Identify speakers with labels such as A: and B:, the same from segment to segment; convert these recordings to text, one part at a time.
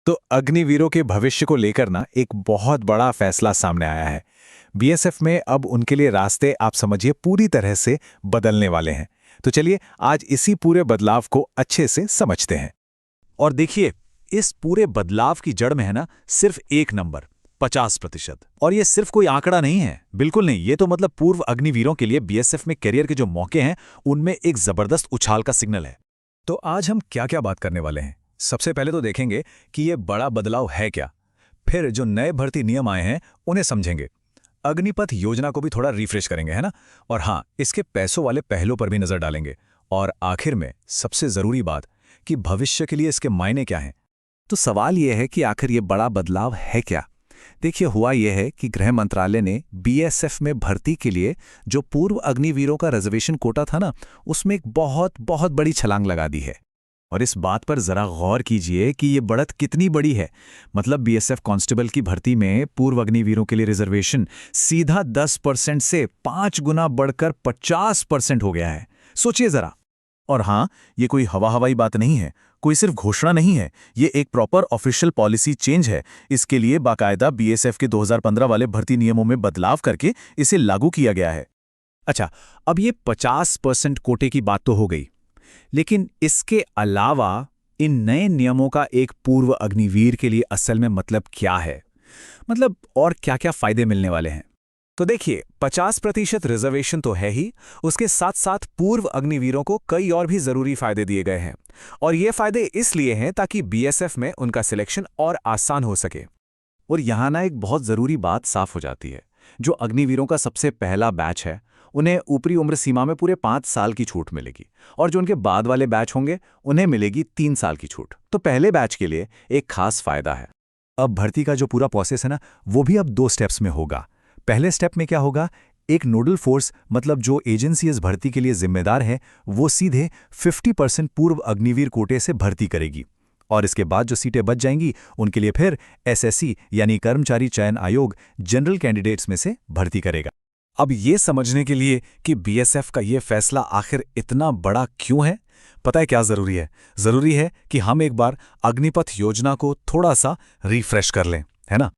A: तो अग्निवीरों के भविष्य को लेकर ना एक बहुत बड़ा फैसला सामने आया है। बीएसएफ में अब उनके लिए रास्ते आप समझिए पूरी तरह से बदलने वाले हैं। तो चलिए आज इसी पूरे बदलाव को अच्छे से समझते हैं।
B: और देखिए, इस पूरे बदलाव की जड़ में है ना सिर्फ एक नंबर, 50%। और ये सिर्फ कोई आंकड़ा नहीं है, बिल्कुल नहीं। ये तो मतलब पूर्व अग्निवीरों के लिए बीएसएफ में करियर के जो मौके हैं उनमें एक जबरदस्त उछाल का सिग्नल है।
C: तो आज हम क्या क्या बात करने वाले हैं। सबसे पहले तो देखेंगे कि ये बड़ा बदलाव है क्या। फिर जो नए भर्ती नियम आए हैं उन्हें समझेंगे। अग्निपथ योजना को भी थोड़ा रिफ्रेश करेंगे, है ना। और हाँ, इसके पैसों वाले पहलू पर भी नजर डालेंगे। और आखिर में सबसे जरूरी बात कि भविष्य के लिए इसके मायने क्या हैं।
D: तो सवाल यह है कि आखिर ये बड़ा बदलाव है क्या। देखिए, हुआ यह है कि गृह मंत्रालय ने बीएसएफ में भर्ती के लिए जो पूर्व अग्निवीरों का रिजर्वेशन कोटा था ना, उसमें एक बहुत बहुत बड़ी छलांग लगा दी है। और इस बात पर जरा गौर कीजिए कि ये बढ़त कितनी बड़ी है। मतलब बीएसएफ कांस्टेबल की भर्ती में पूर्व अग्निवीरों के लिए रिजर्वेशन सीधा 10% से 5 गुना बढ़कर 50% हो गया है। सोचिए जरा।
B: और हाँ, ये कोई हवाई बात नहीं है, कोई सिर्फ घोषणा नहीं है, ये एक प्रॉपर ऑफिशियल पॉलिसी चेंज है। इसके लिए बाकायदा बीएसएफ के 2015 वाले भर्ती नियमों में बदलाव करके इसे लागू किया गया है।
D: अच्छा, अब ये 50% कोटे की बात तो हो गई, लेकिन इसके अलावा इन नए नियमों का एक पूर्व अग्निवीर के लिए असल में मतलब क्या है। मतलब और क्या क्या फायदे मिलने वाले हैं। तो देखिए, 50% रिजर्वेशन तो है ही, उसके साथ साथ पूर्व अग्निवीरों को कई और भी जरूरी फायदे दिए गए हैं। और ये फायदे इसलिए हैं ताकि बीएसएफ में उनका सिलेक्शन और आसान हो सके।
B: और यहाँ ना एक बहुत जरूरी बात साफ हो जाती है। जो अग्निवीरों का सबसे पहला बैच है, उन्हें ऊपरी उम्र सीमा में पूरे 5 साल की छूट मिलेगी। और जो उनके बाद वाले बैच होंगे, उन्हें मिलेगी 3 साल की छूट। तो पहले बैच के लिए एक खास फायदा है।
C: अब भर्ती का जो पूरा प्रोसेस है ना, वो भी अब 2 स्टेप्स में होगा। पहले स्टेप में क्या होगा, एक नोडल फोर्स मतलब जो एजेंसी इस भर्ती के लिए जिम्मेदार है, वो सीधे 50% पूर्व अग्निवीर कोटे से भर्ती करेगी। और इसके बाद जो सीटें बच जाएंगी, उनके लिए फिर एसएससी यानी कर्मचारी चयन आयोग जनरल कैंडिडेट्स में से भर्ती करेगा।
B: अब ये समझने के लिए कि बीएसएफ का ये फैसला आखिर इतना बड़ा क्यों है, पता है क्या जरूरी है? जरूरी है कि हम एक बार अग्निपथ योजना को थोड़ा सा रिफ्रेश कर लें, है ना।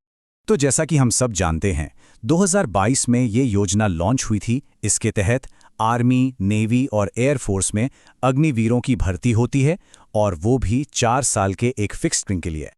C: तो जैसा कि हम सब जानते हैं, 2022 में ये योजना लॉन्च हुई थी। इसके तहत आर्मी, नेवी और एयरफोर्स में अग्निवीरों की भर्ती होती है, और वो भी 4 साल के एक फिक्स स्ट्रिंग के लिए।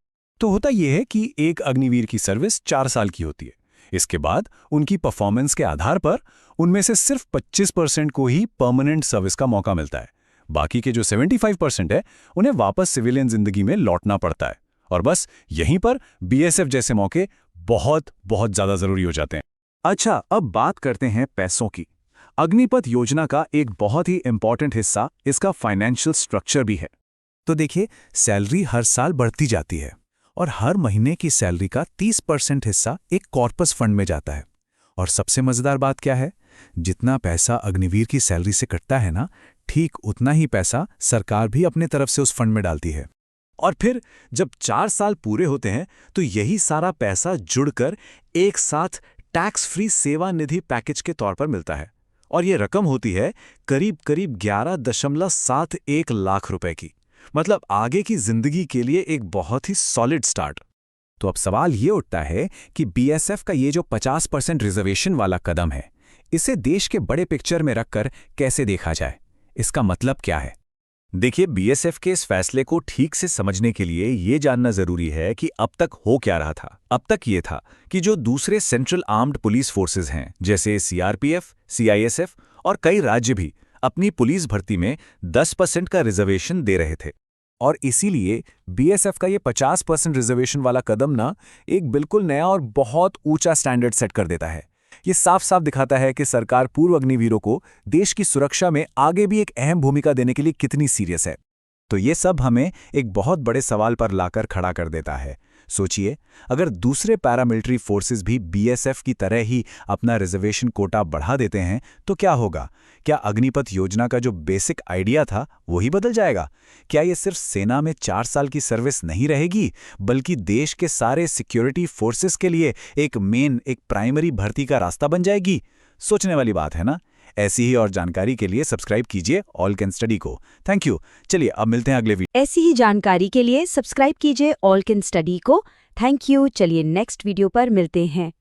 C: तो होता यह है कि एक अग्निवीर की सर्विस 4 साल की होती है। इसके बाद उनकी परफॉर्मेंस के आधार पर उनमें से सिर्फ 25% को ही परमानेंट सर्विस का मौका मिलता है। बाकी के जो 75% है, उन्हें वापस सिविलियन जिंदगी में लौटना पड़ता है। और बस यहीं पर बीएसएफ जैसे मौके बहुत बहुत ज्यादा जरूरी हो जाते हैं।
B: अच्छा, अब बात करते हैं पैसों की। अग्निपथ योजना का एक बहुत ही इंपॉर्टेंट हिस्सा इसका फाइनेंशियल स्ट्रक्चर भी है।
C: तो देखिए, सैलरी हर साल बढ़ती जाती है, और हर महीने की सैलरी का 30% हिस्सा एक कॉर्पस फंड में जाता है। और सबसे मजेदार बात क्या है, जितना पैसा अग्निवीर की सैलरी से कटता है ना, ठीक उतना ही पैसा सरकार भी अपने तरफ से उस फंड में डालती है।
B: और फिर जब 4 साल पूरे होते हैं, तो यही सारा पैसा जुड़कर एक साथ टैक्स फ्री सेवा निधि पैकेज के तौर पर मिलता है। और ये रकम होती है करीब करीब 11.71 लाख रुपए की। मतलब आगे की जिंदगी के लिए एक बहुत ही सॉलिड स्टार्ट।
C: तो अब सवाल ये उठता है कि बीएसएफ का ये जो 50% रिजर्वेशन वाला कदम है, इसे देश के बड़े पिक्चर में रखकर कैसे देखा जाए। इसका मतलब क्या है।
B: देखिए, बीएसएफ के इस फैसले को ठीक से समझने के लिए ये जानना जरूरी है कि अब तक हो क्या रहा था। अब तक ये था कि जो दूसरे सेंट्रल आर्म्ड पुलिस फोर्सेस हैं, जैसे सीआरपीएफ, सीआईएसएफ और कई राज्य भी अपनी पुलिस भर्ती में 10% का रिजर्वेशन दे रहे थे। और इसीलिए बीएसएफ का ये 50% रिजर्वेशन वाला कदम ना एक बिल्कुल नया और बहुत ऊंचा स्टैंडर्ड सेट कर देता है। ये साफ साफ दिखाता है कि सरकार पूर्व अग्निवीरों को देश की सुरक्षा में आगे भी एक अहम भूमिका देने के लिए कितनी सीरियस है। तो ये सब हमें एक बहुत बड़े सवाल पर लाकर खड़ा कर देता है। सोचिए, अगर दूसरे पैरामिलिट्री फोर्सेस भी बीएसएफ की तरह ही अपना रिजर्वेशन कोटा बढ़ा देते हैं, तो क्या होगा। क्या अग्निपथ योजना का जो बेसिक आइडिया था वही बदल जाएगा। क्या ये सिर्फ सेना में 4 साल की सर्विस नहीं रहेगी, बल्कि देश के सारे सिक्योरिटी फोर्सेस के लिए एक प्राइमरी भर्ती का रास्ता बन जाएगी। सोचने वाली बात है ना।
C: ऐसी ही और जानकारी के लिए सब्सक्राइब कीजिए ऑल कैन स्टडी को। Thank you. चलिए अब मिलते हैं अगले वीडियो।
E: ऐसी ही जानकारी के लिए सब्सक्राइब कीजिए ऑल कैन स्टडी को। Thank you. चलिए नेक्स्ट वीडियो पर मिलते हैं।